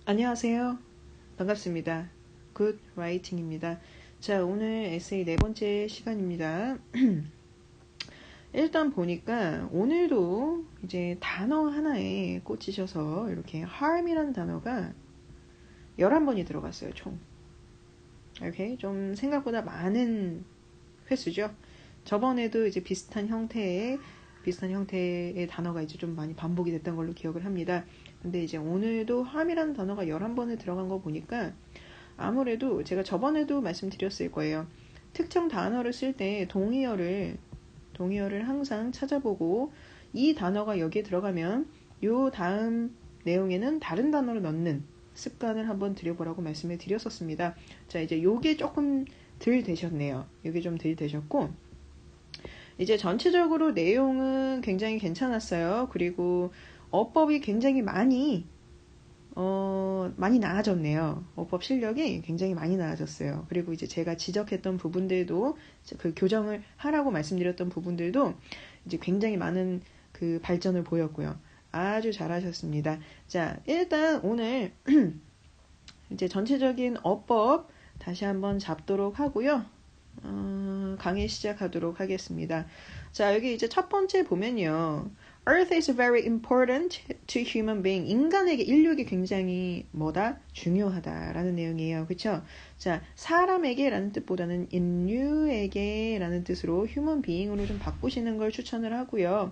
안녕하세요. 반갑습니다. 굿 라이팅입니다. 자, 오늘 에세이 네 번째 시간입니다. 일단 보니까 오늘도 이제 단어 하나에 꽂히셔서 이렇게 harm이라는 단어가 11번이 들어갔어요, 총. 이렇게 좀 생각보다 많은 횟수죠. 저번에도 이제 비슷한 형태의 단어가 이제 좀 많이 반복이 됐던 걸로 기억을 합니다. 근데 이제 오늘도 harm이라는 단어가 11번을 들어간 거 보니까 아무래도 제가 저번에도 말씀드렸을 거예요. 특정 단어를 쓸 때 동의어를 항상 찾아보고 이 단어가 여기에 들어가면 요 다음 내용에는 다른 단어를 넣는 습관을 한번 들여보라고 말씀을 드렸었습니다. 자, 이제 요게 조금 덜 되셨네요. 요게 좀 덜 되셨고 이제 전체적으로 내용은 굉장히 괜찮았어요. 그리고 어법이 굉장히 많이 나아졌네요. 어법 실력이 굉장히 많이 나아졌어요. 그리고 이제 제가 지적했던 부분들도, 그 교정을 하라고 말씀드렸던 부분들도 이제 굉장히 많은 그 발전을 보였고요. 아주 잘하셨습니다. 자, 일단 오늘 이제 전체적인 어법 다시 한번 잡도록 하고요. 강의 시작하도록 하겠습니다. 자, 여기 이제 첫 번째 보면요. Earth is very important to human being. 인간에게, 인류에게 굉장히 중요하다라는 내용이에요. 그쵸? 자, 사람에게 라는 뜻보다는 인류에게 라는 뜻으로 human being으로 좀 바꾸시는 걸 추천을 하고요.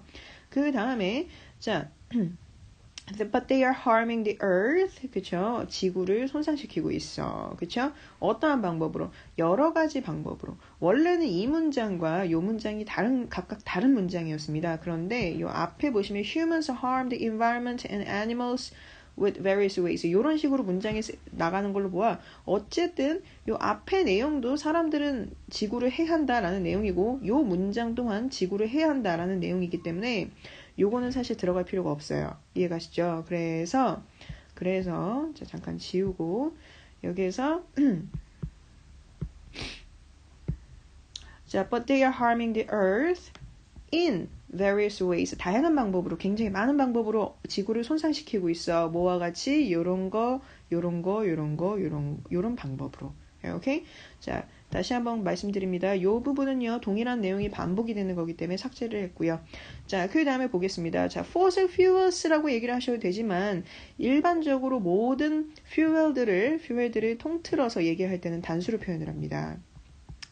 그 다음에, 자, but they are harming the earth. 그쵸? 지구를 손상시키고 있어. 그쵸? 어떠한 방법으로? 여러 가지 방법으로. 원래는 이 문장과 요 문장이 각각 다른 문장이었습니다. 그런데 요 앞에 보시면 humans harm the environment and animals with various ways. 이런 식으로 문장이 나가는 걸로 보아 어쨌든 요 앞에 내용도 사람들은 지구를 해한다라는 내용이고 요 문장 또한 지구를 해한다라는 내용이기 때문에 요거는 사실 들어갈 필요가 없어요. 이해가시죠? 그래서 자, 잠깐 지우고 여기에서 자, but they are harming the earth in various ways. 다양한 방법으로, 굉장히 많은 방법으로 지구를 손상시키고 있어. 뭐와 같이 요런 방법으로. 오케이? 자, 다시 한번 말씀드립니다. 이 부분은요, 동일한 내용이 반복이 되는 거기 때문에 삭제를 했고요. 자, 그 다음에 보겠습니다. 자, fossil fuels라고 얘기를 하셔도 되지만 일반적으로 모든 퓨얼들을 통틀어서 얘기할 때는 단수로 표현을 합니다.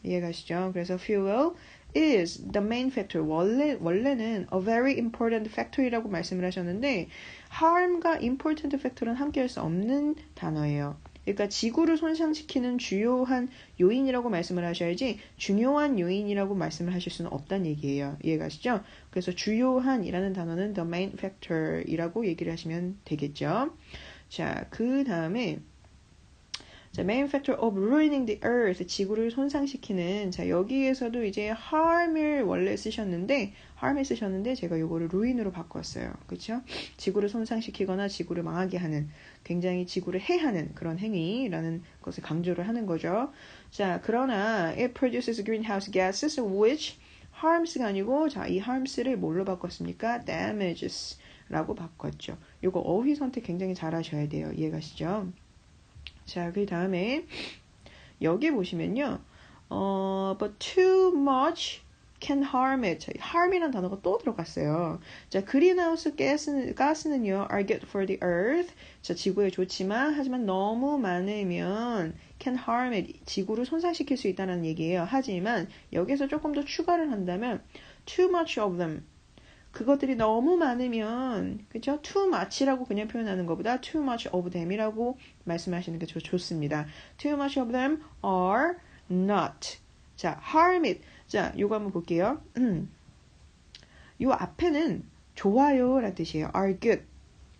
이해가시죠? 그래서 fuel is the main factor. 원래는 a very important factor이라고 말씀을 하셨는데 harm과 important factor은 함께 할 수 없는 단어예요. 그러니까 지구를 손상시키는 주요한 요인이라고 말씀을 하셔야지 중요한 요인이라고 말씀을 하실 수는 없다는 얘기예요. 이해가시죠? 그래서 주요한이라는 단어는 the main factor이라고 얘기를 하시면 되겠죠. 자, 그 다음에 자, main factor of ruining the earth, 지구를 손상시키는, 자, 여기에서도 이제 harm을 쓰셨는데 제가 요거를 ruin으로 바꿨어요. 그쵸? 지구를 손상시키거나 지구를 망하게 하는, 굉장히 지구를 해하는 그런 행위라는 것을 강조를 하는 거죠. 자, 그러나 it produces greenhouse gases which harms가 아니고, 자, 이 harms를 뭘로 바꿨습니까? damages 라고 바꿨죠. 요거 어휘 선택 굉장히 잘 하셔야 돼요. 이해가시죠? 자, 그 다음에 여기 보시면요. but too much can harm it. 자, harm이라는 단어가 또 들어갔어요. 자, 그린하우스 가스는요, are good for the earth. 자, 지구에 좋지만, 하지만 너무 많으면 can harm it. 지구를 손상시킬 수 있다는 얘기예요. 하지만 여기서 조금 더 추가를 한다면 too much of them. 그것들이 너무 많으면 그죠? too much라고 그냥 표현하는 것보다 too much of them이라고 말씀하시는 게 좋습니다. too much of them are not. 자, harm it. 자, 요거 한번 볼게요. 요 앞에는 좋아요 라는 뜻이에요. are good.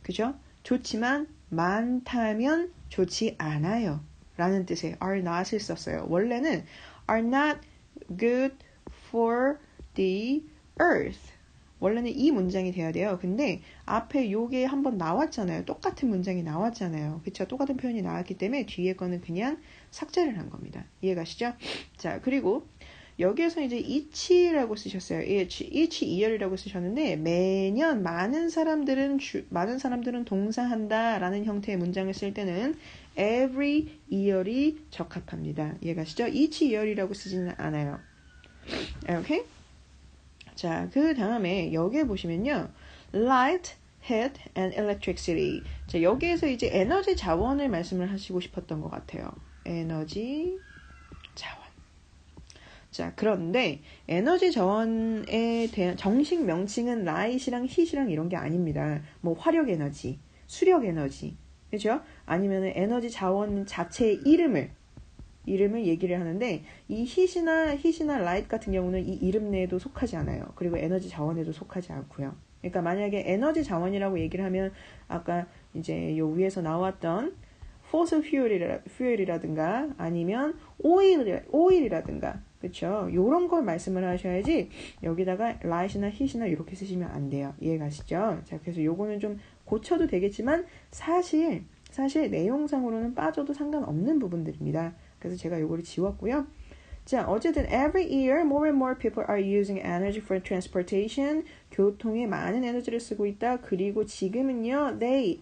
그죠? 좋지만 많다면 좋지 않아요 라는 뜻의 are not을 썼어요. 원래는 are not good for the earth. 원래는 이 문장이 돼야 돼요. 근데 앞에 요게 한번 나왔잖아요. 똑같은 문장이 나왔잖아요. 그쵸? 똑같은 표현이 나왔기 때문에 뒤에 거는 그냥 삭제를 한 겁니다. 이해가시죠? 자, 그리고 여기에서 이제 each라고 쓰셨어요. each year이라고 쓰셨는데 매년 많은 사람들은 동사한다라는 형태의 문장을 쓸 때는 every year이 적합합니다. 이해가시죠? each year이라고 쓰지는 않아요. 오케이? 자, 그 다음에 여기에 보시면요. light, heat, and electricity. 자, 여기에서 이제 에너지 자원을 말씀을 하시고 싶었던 것 같아요. 에너지 자원. 자, 그런데 에너지 자원에 대한 정식 명칭은 light이랑 heat이랑 이런 게 아닙니다. 뭐 화력 에너지, 수력 에너지, 그죠? 아니면 에너지 자원 자체의 이름을 얘기를 하는데 이 heat이나 light 같은 경우는 이 이름 내에도 속하지 않아요. 그리고 에너지 자원에도 속하지 않고요. 그러니까 만약에 에너지 자원이라고 얘기를 하면 아까 이제 요 위에서 나왔던 fossil fuel이라든가 아니면 oil이라든가 그렇죠? 요런 걸 말씀을 하셔야지 여기다가 light이나 heat이나 이렇게 쓰시면 안 돼요. 이해가시죠? 자, 그래서 요거는 좀 고쳐도 되겠지만 사실 내용상으로는 빠져도 상관없는 부분들입니다. 그래서 제가 요거를 지웠고요. 자, 어쨌든 every year more and more people are using energy for transportation. 교통에 많은 에너지를 쓰고 있다. 그리고 지금은요, they.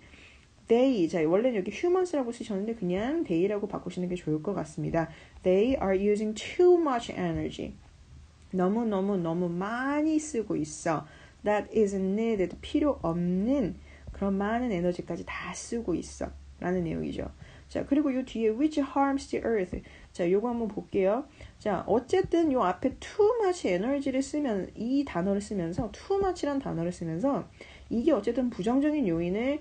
자, 원래는 여기 humans라고 쓰셨는데 그냥 they라고 바꾸시는 게 좋을 것 같습니다. They are using too much energy. 너무 많이 쓰고 있어. That isn't needed. 필요 없는 그런 많은 에너지까지 다 쓰고 있어. 라는 내용이죠. 자, 그리고 요 뒤에 which harms the earth. 자, 요거 한번 볼게요. 자, 어쨌든 요 앞에 too much 에너지를 쓰면 이 단어를 쓰면서 too much란 단어를 쓰면서 이게 어쨌든 부정적인 요인을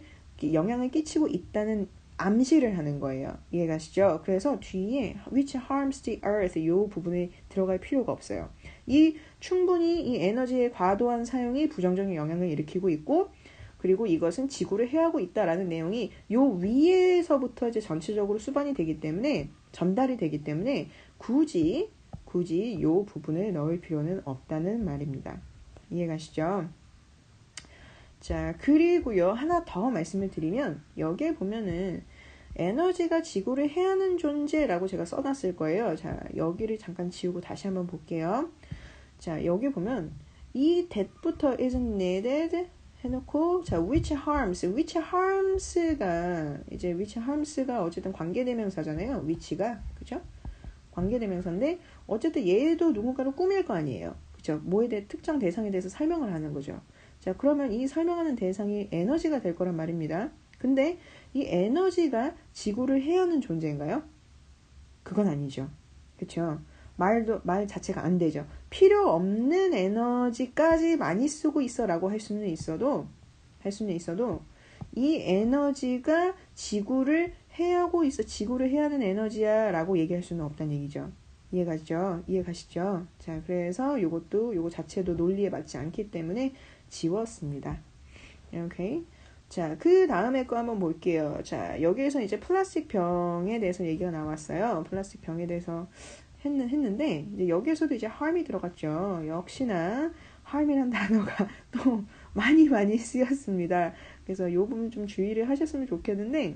영향을 끼치고 있다는 암시를 하는 거예요. 이해가시죠? 그래서 뒤에 which harms the earth 요 부분에 들어갈 필요가 없어요. 충분히 이 에너지의 과도한 사용이 부정적인 영향을 일으키고 있고 그리고 이것은 지구를 해하고 있다라는 내용이 요 위에서부터 이제 전체적으로 수반이 되기 때문에 전달이 되기 때문에 굳이 요 부분을 넣을 필요는 없다는 말입니다. 이해가시죠? 자, 그리고요 하나 더 말씀을 드리면 여기에 보면은 에너지가 지구를 해하는 존재라고 제가 써놨을 거예요. 자, 여기를 잠깐 지우고 다시 한번 볼게요. 자, 여기 보면 이 that부터 isn't needed 해놓고 자, which harms가 어쨌든 관계대명사잖아요. which가 그죠? 관계대명사인데 어쨌든 얘도 누군가를 꾸밀 거 아니에요. 그죠? 뭐에 대해 특정 대상에 대해서 설명을 하는 거죠. 자, 그러면 이 설명하는 대상이 에너지가 될 거란 말입니다. 근데 이 에너지가 지구를 해하는 존재인가요? 그건 아니죠. 그쵸? 말 자체가 안 되죠. 필요 없는 에너지까지 많이 쓰고 있어 라고 할 수는 있어도 이 에너지가 지구를 해하고 있어. 지구를 해하는 에너지야 라고 얘기할 수는 없다는 얘기죠. 이해가시죠? 자, 그래서 요거 자체도 논리에 맞지 않기 때문에 지웠습니다. 오케이. 자, 그 다음에 거 한번 볼게요. 자, 여기에서 이제 플라스틱 병에 대해서 얘기가 나왔어요. 플라스틱 병에 대해서 했는데, 이제 여기에서도 이제 harm이 들어갔죠. 역시나 harm이란 단어가 또 많이 쓰였습니다. 그래서 요 부분 좀 주의를 하셨으면 좋겠는데,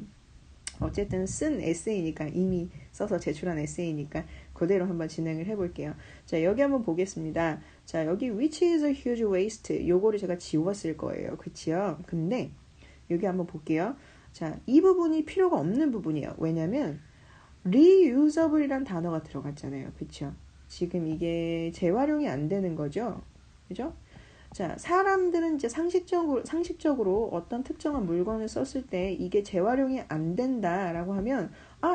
어쨌든 쓴 에세이니까 이미 써서 제출한 에세이니까 그대로 한번 진행을 해볼게요. 자, 여기 한번 보겠습니다. 자, 여기 which is a huge waste 요거를 제가 지웠을 거예요. 그치요? 근데 여기 한번 볼게요. 자, 이 부분이 필요가 없는 부분이에요. 왜냐면 reusable이란 단어가 들어갔잖아요. 그쵸? 지금 이게 재활용이 안 되는 거죠. 그죠? 자, 사람들은 이제 상식적으로 어떤 특정한 물건을 썼을 때 이게 재활용이 안 된다라고 하면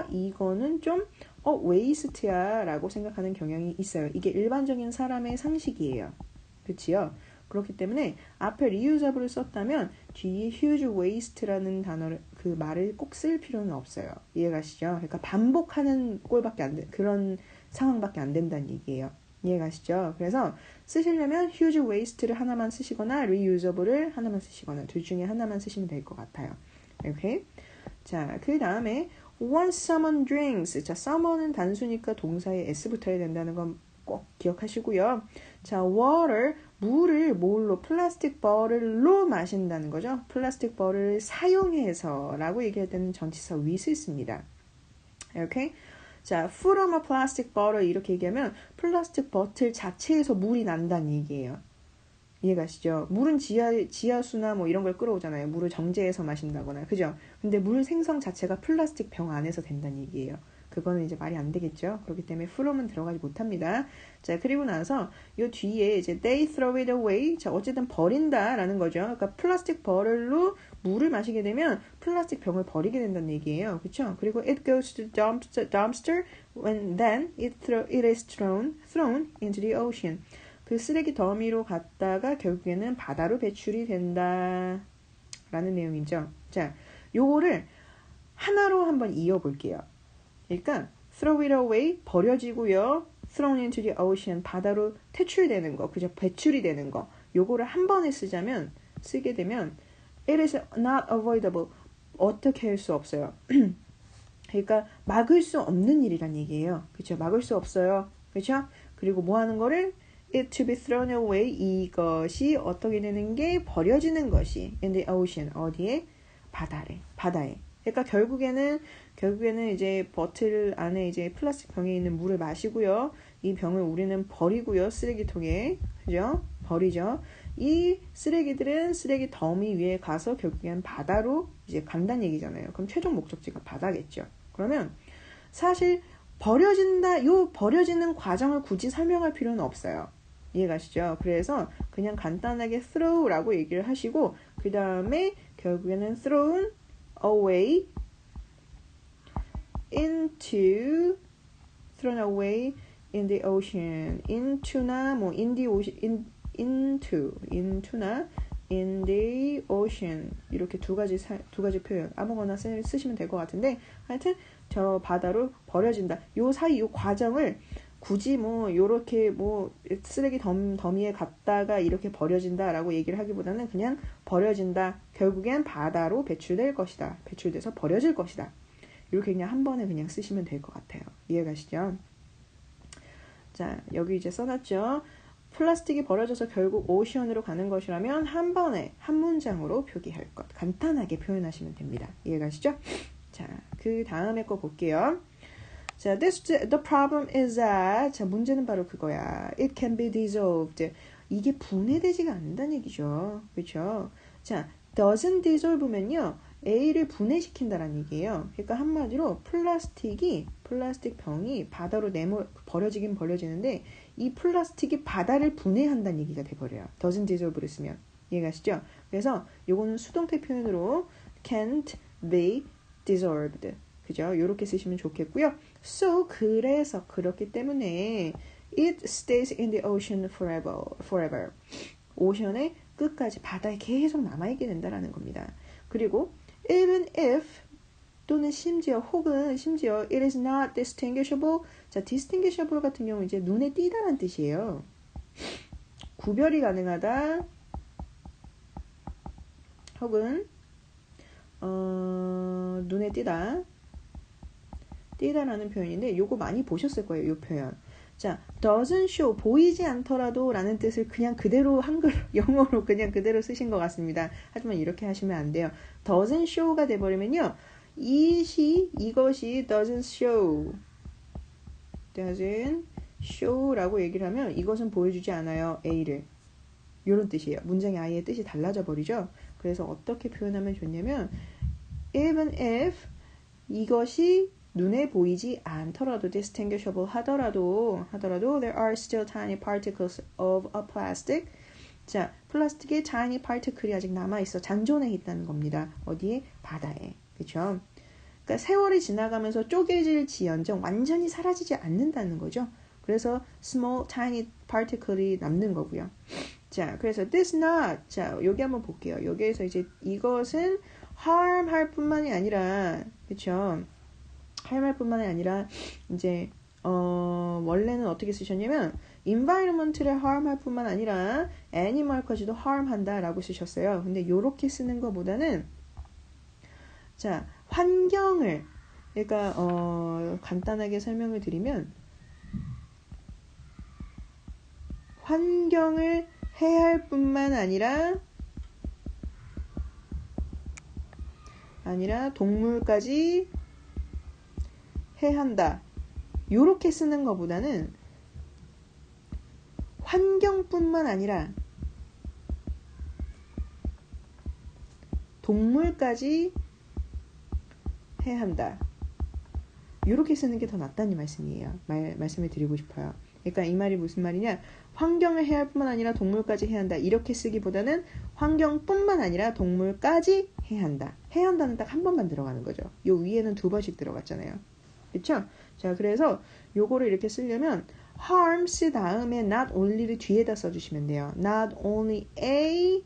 이거는 좀 웨이스트야 라고 생각하는 경향이 있어요. 이게 일반적인 사람의 상식이에요. 그치요? 그렇기 때문에 앞에 reusable을 썼다면 뒤에 huge waste라는 단어를 그 말을 꼭 쓸 필요는 없어요. 이해가시죠? 그러니까 반복하는 꼴밖에 안 돼. 그런 상황밖에 안 된다는 얘기예요. 이해가시죠? 그래서 쓰시려면 huge waste를 하나만 쓰시거나 reusable을 하나만 쓰시거나 둘 중에 하나만 쓰시면 될 것 같아요. 이렇게. 자, 그 다음에 once someone drinks. 자, someone은 단수니까 동사에 s 붙어야 된다는 건 꼭 기억하시고요. 자, water, 물을 뭘로? 플라스틱 버틀로 마신다는 거죠. 플라스틱 버틀을 사용해서 라고 얘기할 때는 전치사 with습니다. 이렇게. 자, from a plastic bottle 이렇게 얘기하면 플라스틱 버틀 자체에서 물이 난다는 얘기예요. 이해가시죠? 물은 지하수나 뭐 이런 걸 끌어오잖아요. 물을 정제해서 마신다거나, 그죠? 근데 물 생성 자체가 플라스틱 병 안에서 된다는 얘기예요. 그거는 이제 말이 안 되겠죠. 그렇기 때문에 from은 들어가지 못합니다. 자, 그리고 나서 요 뒤에 이제 they throw it away. 자, 어쨌든 버린다라는 거죠. 그러니까 플라스틱 버럴로 물을 마시게 되면 플라스틱 병을 버리게 된다는 얘기예요. 그렇죠? 그리고 it goes to dumpster when then it is thrown into the ocean. 그 쓰레기 더미로 갔다가 결국에는 바다로 배출이 된다 라는 내용이죠. 자, 요거를 하나로 한번 이어볼게요. 그러니까 throw it away 버려지고요. thrown into the ocean 바다로 퇴출되는 거, 그죠? 배출이 되는 거. 요거를 한 번에 쓰게 되면 it is not avoidable. 어떻게 할 수 없어요. 그러니까 막을 수 없는 일이란 얘기예요. 그렇죠? 막을 수 없어요. 그렇죠? 그리고 뭐 하는 거를 it to be thrown away 이것이 어떻게 되는 게 버려지는 것이 in the ocean 어디에? 바다에. 그러니까 결국에는 이제 버틀 안에 이제 플라스틱 병에 있는 물을 마시고요. 이 병을 우리는 버리고요. 쓰레기통에. 그죠? 버리죠. 이 쓰레기들은 쓰레기 더미 위에 가서 결국엔 바다로 이제 간다는 얘기잖아요. 그럼 최종 목적지가 바다겠죠. 그러면 사실 버려지는 과정을 굳이 설명할 필요는 없어요. 이해가시죠? 그래서 그냥 간단하게 throw라고 얘기를 하시고 그 다음에 결국에는 thrown away in the ocean. into나 뭐 in the ocean, into나 in the ocean 이렇게 두 가지 표현 아무거나 쓰시면 될 것 같은데 하여튼 저 바다로 버려진다. 요 사이 요 과정을 굳이 뭐 요렇게 뭐 쓰레기 더미에 갔다가 이렇게 버려진다라고 얘기를 하기보다는 그냥 버려진다. 결국엔 바다로 배출될 것이다. 배출돼서 버려질 것이다. 이렇게 그냥 한 번에 그냥 쓰시면 될 것 같아요. 이해가시죠? 자, 여기 이제 써놨죠. 플라스틱이 버려져서 결국 오션으로 가는 것이라면 한 번에 한 문장으로 표기할 것. 간단하게 표현하시면 됩니다. 이해가시죠? 자, 그 다음에 거 볼게요. 자, the problem is that 자, 문제는 바로 그거야. It can be dissolved. 이게 분해되지가 않는다는 얘기죠. 그렇죠? 자, doesn't dissolve면요. A를 분해시킨다는 얘기예요. 그러니까 한마디로 플라스틱 병이 바다로 버려지긴 버려지는데 이 플라스틱이 바다를 분해한다는 얘기가 돼버려요. doesn't dissolve를 쓰면. 이해가시죠? 그래서 요거는 수동태 표현으로 can't be dissolved. 그죠? 요렇게 쓰시면 좋겠고요. So, 그래서 그렇기 때문에 it stays in the ocean forever. 오션의 끝까지 바다에 계속 남아있게 된다라는 겁니다. 그리고 even if 또는 심지어 it is not distinguishable. 자, distinguishable 같은 경우 이제 눈에 띄다란 뜻이에요. 구별이 가능하다. 혹은 눈에 띄다라는 표현인데 요거 많이 보셨을 거예요. 요 표현. 자, doesn't show 보이지 않더라도 라는 뜻을 그냥 그대로 영어로 그냥 그대로 쓰신 것 같습니다. 하지만 이렇게 하시면 안 돼요. doesn't show가 돼버리면요. 이것이 doesn't show라고 얘기를 하면 이것은 보여주지 않아요. A를. 이런 뜻이에요. 문장의 아예 뜻이 달라져 버리죠. 그래서 어떻게 표현하면 좋냐면 even if 이것이 눈에 보이지 않더라도 distinguishable 하더라도 there are still tiny particles of a plastic. 자, 플라스틱의 tiny particle이 아직 남아있어. 잔존해 있다는 겁니다. 어디에? 바다에. 그렇죠? 그러니까 세월이 지나가면서 쪼개질지언정 완전히 사라지지 않는다는 거죠. 그래서 small tiny particle이 남는 거고요. 자, 그래서 this not. 자, 여기 한번 볼게요. 여기에서 이제 이것은 harm 할 뿐만이 아니라 그렇죠? harm할 뿐만이 아니라 이제 원래는 어떻게 쓰셨냐면 environment를 harm할 뿐만 아니라 animal까지도 harm한다라고 쓰셨어요. 근데 요렇게 쓰는 것보다는 자, 환경을 그러니까 간단하게 설명을 드리면 환경을 해할 뿐만 아니라 동물까지 해한다. 요렇게 쓰는 것보다는 환경뿐만 아니라 동물까지 해야 한다. 이렇게 쓰는 게 더 낫다는 말씀이에요. 말씀을 드리고 싶어요. 그러니까 이 말이 무슨 말이냐? 환경을 해야 할 뿐만 아니라 동물까지 해야 한다. 이렇게 쓰기보다는 환경뿐만 아니라 동물까지 해야 한다. 해야 한다는 딱 한 번만 들어가는 거죠. 요 위에는 두 번씩 들어갔잖아요. 그렇죠? 자, 그래서 요거를 이렇게 쓰려면 harms 다음에 not only를 뒤에다 써주시면 돼요. Not only A,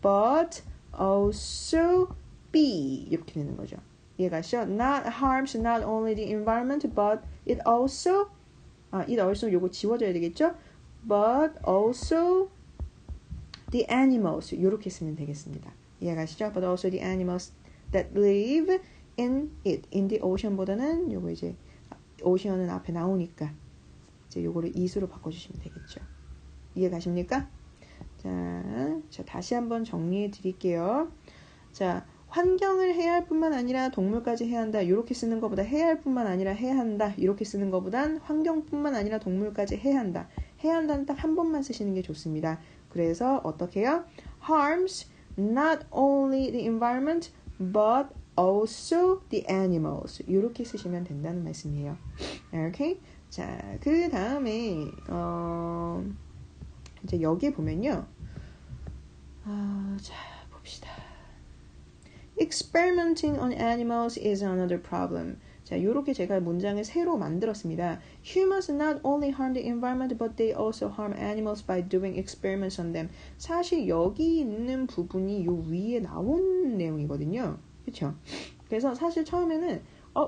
but also B 이렇게 되는 거죠. 이해가시죠? Not harms not only the environment, but it also 요거 지워져야 되겠죠? But also the animals 이렇게 쓰면 되겠습니다. 이해가시죠? But also the animals that live in it. In the ocean보다는 요거 이제 ocean은 앞에 나오니까 이제 요거를 is로 바꿔주시면 되겠죠. 이해가십니까? 자, 다시 한번 정리해 드릴게요. 자, 환경을 해야 할 뿐만 아니라 동물까지 해야 한다. 이렇게 쓰는 것보다 해야 할 뿐만 아니라 해야 한다. 이렇게 쓰는 것보단 환경뿐만 아니라 동물까지 해야 한다. 해야 한다는 딱 한 번만 쓰시는 게 좋습니다. 그래서 어떻게 해요? Harms not only the environment but also the animals. 이렇게 쓰시면 된다는 말씀이에요. 오케이? 자, 그 다음에 이제 여기 보면요. 자, 봅시다. Experimenting on animals is another problem. 자, 요렇게 제가 문장을 새로 만들었습니다. Humans not only harm the environment, but they also harm animals by doing experiments on them. 사실 여기 있는 부분이 요 위에 나온 내용이거든요. 그렇죠? 그래서 사실 처음에는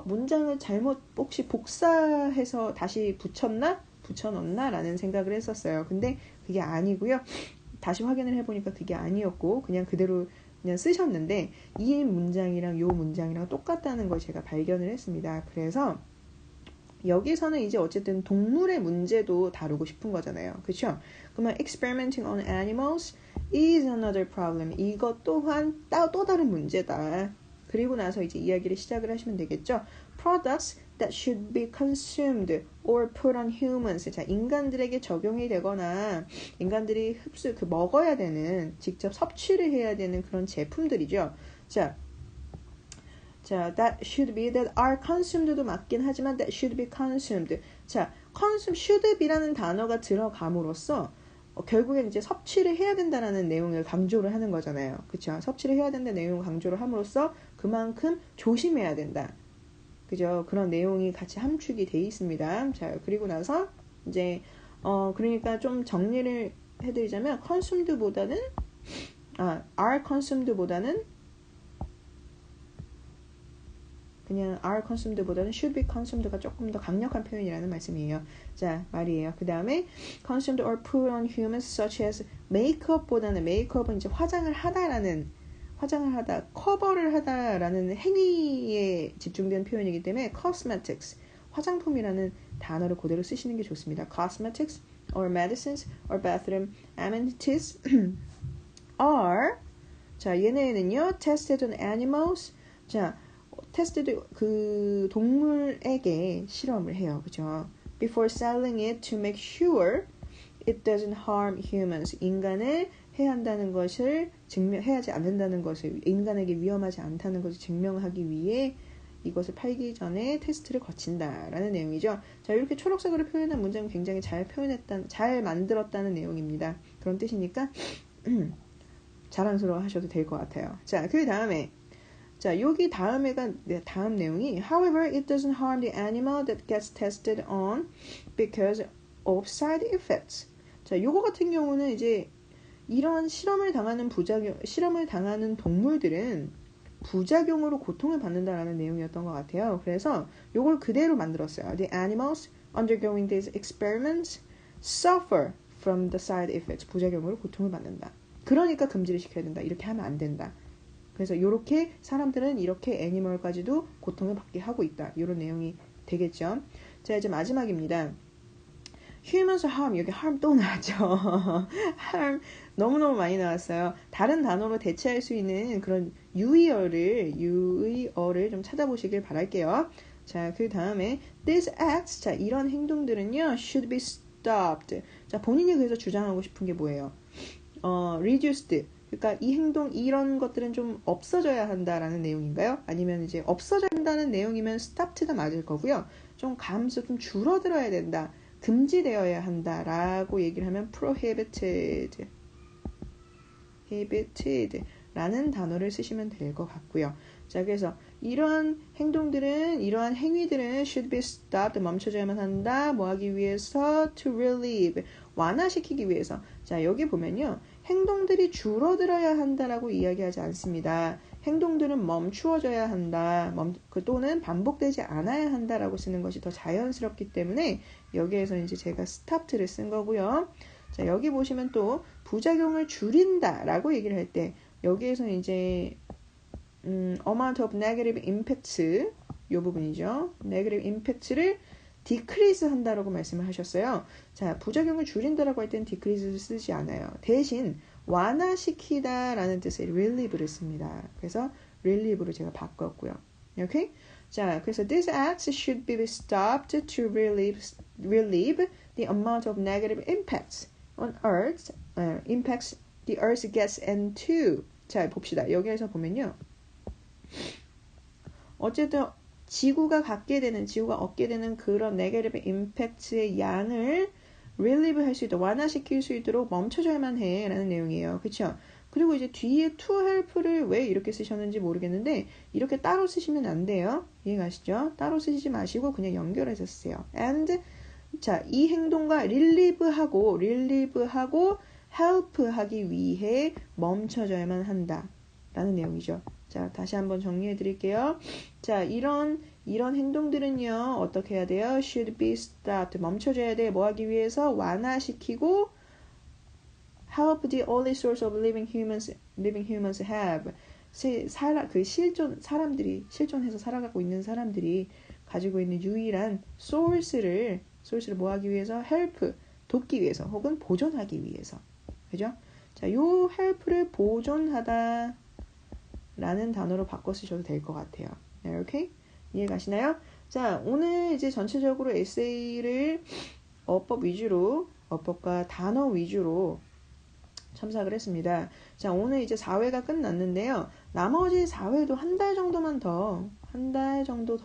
문장을 잘못 혹시 복사해서 다시 붙여넣나? 라는 생각을 했었어요. 근데 그게 아니고요. 다시 확인을 해보니까 그게 아니었고 그냥 그대로 그냥 쓰셨는데 이 문장이랑 요 문장이랑 똑같다는 걸 제가 발견을 했습니다. 그래서 여기서는 이제 어쨌든 동물의 문제도 다루고 싶은 거잖아요. 그렇죠? 그러면 experimenting on animals is another problem. 이것 또한 또 다른 문제다. 그리고 나서 이제 이야기를 시작을 하시면 되겠죠. Products that should be consumed or put on humans. 자, 인간들에게 적용이 되거나 인간들이 먹어야 되는, 직접 섭취를 해야 되는 그런 제품들이죠. 자, that should be, that are consumed도 맞긴 하지만 that should be consumed. 자, should be라는 단어가 들어감으로써 결국엔 이제 섭취를 해야 된다는 내용을 강조를 하는 거잖아요. 그렇죠? 섭취를 해야 된다는 내용을 강조를 함으로써 그만큼 조심해야 된다. 그죠? 그런 내용이 같이 함축이 돼 있습니다. 자, 그리고 나서 이제 그러니까 좀 정리를 해드리자면 consume드보다는 are consumed보다는 그냥 are consumed보다는 should be consumed가 조금 더 강력한 표현이라는 말씀이에요. 자, 말이에요. 그 다음에 consumed or put on humans such as makeup보다는 makeup은 이제 화장을 하다, 커버를 하다라는 행위에 집중된 표현이기 때문에 cosmetics, 화장품이라는 단어를 그대로 쓰시는 게 좋습니다. Cosmetics or medicines or bathroom amenities are, 자, 얘네는요 tested on animals. 자, 테스트도 그 동물에게 실험을 해요. 그죠? Before selling it to make sure it doesn't harm humans. 인간을 해하지 않는다는 것을, 인간에게 위험하지 않다는 것을 증명하기 위해 이것을 팔기 전에 테스트를 거친다라는 내용이죠. 자, 이렇게 초록색으로 표현한 문장은 굉장히 잘 만들었다는 내용입니다. 그런 뜻이니까 자랑스러워 하셔도 될 것 같아요. 자, 그 다음에 자, 여기 다음 내용이 However, it doesn't harm the animal that gets tested on because of side effects. 자, 요거 같은 경우는 이제 이런 실험을 당하는 동물들은 부작용으로 고통을 받는다라는 내용이었던 것 같아요. 그래서 요걸 그대로 만들었어요. The animals undergoing these experiments suffer from the side effects. 부작용으로 고통을 받는다. 그러니까 금지를 시켜야 된다. 이렇게 하면 안 된다. 그래서 이렇게 사람들은 이렇게 애니멀까지도 고통을 받게 하고 있다. 이런 내용이 되겠죠. 자, 이제 마지막입니다. Humans harm, 여기 harm 또 나왔죠. harm 너무너무 많이 나왔어요. 다른 단어로 대체할 수 있는 그런 유의어를 좀 찾아보시길 바랄게요. 자, 그 다음에 these acts. 자, 이런 행동들은요, should be stopped. 자, 본인이 그래서 주장하고 싶은 게 뭐예요? reduced. 그러니까 이 행동, 이런 것들은 좀 없어져야 한다라는 내용인가요? 아니면 이제 없어져야 한다는 내용이면 stopped가 맞을 거고요. 좀 줄어들어야 된다. 금지되어야 한다라고 얘기를 하면 prohibited. 라는 단어를 쓰시면 될 것 같고요. 자, 그래서 이러한 행동들은, 이러한 행위들은 should be stopped, 멈춰져야만 한다. 뭐 하기 위해서? to relieve, 완화시키기 위해서. 자, 여기 보면요. 행동들이 줄어들어야 한다라고 이야기하지 않습니다. 행동들은 멈추어져야 한다. 또는 반복되지 않아야 한다라고 쓰는 것이 더 자연스럽기 때문에 여기에서 이제 제가 stopped를 쓴 거고요. 자, 여기 보시면 또 부작용을 줄인다라고 얘기를 할 때 여기에서 이제 amount of negative impacts 이 부분이죠. negative impacts를 decrease 한다라고 말씀을 하셨어요. 자, 부작용을 줄인다라고 할 때는 decrease를 쓰지 않아요. 대신 완화시키다라는 뜻의 relieve를 씁니다. 그래서 relieve로 제가 바꿨고요. 오케이? 자, 그래서 these acts should be stopped to relieve the amount of negative impacts on Earth, impacts the Earth gets into. 자, 봅시다. 여기에서 보면요. 어쨌든 지구가 얻게 되는 그런 네거티브 임팩트의 양을 relieve 할 수 있도록, 완화시킬 수 있도록 멈춰줘야만 해 라는 내용이에요. 그쵸? 그리고 이제 뒤에 to help를 왜 이렇게 쓰셨는지 모르겠는데 이렇게 따로 쓰시면 안 돼요. 이해가시죠? 따로 쓰시지 마시고 그냥 연결해서 쓰세요. and 자, 이 행동과 relieve하고 help 하기 위해 멈춰져야만 한다 라는 내용이죠. 자, 다시 한번 정리해 드릴게요. 자, 이런 행동들은요, 어떻게 해야 돼요? should be stopped. 멈춰줘야 돼. 뭐 하기 위해서? 완화시키고, help the only source of living humans have. 실존해서 살아가고 있는 사람들이 가지고 있는 유일한 source를 뭐 하기 위해서? help. 돕기 위해서, 혹은 보존하기 위해서. 그죠? 자, 요 help를 보존하다 라는 단어로 바꿔 쓰셔도 될 것 같아요. 네, 오케이? 이해 가시나요? 자, 오늘 이제 전체적으로 에세이를 어법과 단어 위주로 첨삭을 했습니다. 자, 오늘 이제 4회가 끝났는데요. 나머지 4회도 한 달 정도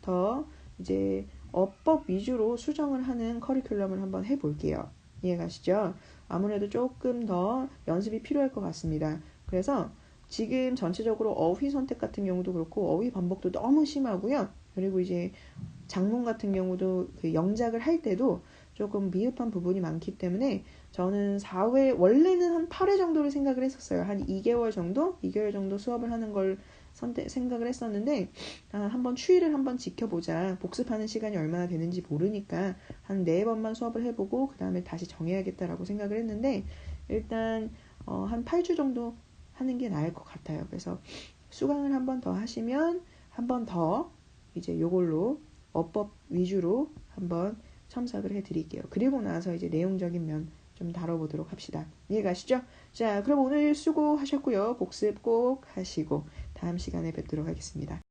더 이제 어법 위주로 수정을 하는 커리큘럼을 한번 해볼게요. 이해 가시죠? 아무래도 조금 더 연습이 필요할 것 같습니다. 그래서 지금 전체적으로 어휘 선택 같은 경우도 그렇고 어휘 반복도 너무 심하고요. 그리고 이제 작문 같은 경우도 그 영작을 할 때도 조금 미흡한 부분이 많기 때문에 저는 4회, 원래는 한 8회 정도를 생각을 했었어요. 한 2개월 정도 수업을 하는 걸 생각을 했었는데, 한번 추이를 한번 지켜보자. 복습하는 시간이 얼마나 되는지 모르니까 한 4번만 수업을 해보고 그 다음에 다시 정해야겠다라고 생각을 했는데, 일단 한 8주 정도 하는 게 나을 것 같아요. 그래서 수강을 한 번 더 하시면 한 번 더 이제 요걸로 어법 위주로 한번 첨삭을 해드릴게요. 그리고 나서 이제 내용적인 면 좀 다뤄보도록 합시다. 이해 가시죠? 자, 그럼 오늘 수고하셨고요. 복습 꼭 하시고 다음 시간에 뵙도록 하겠습니다.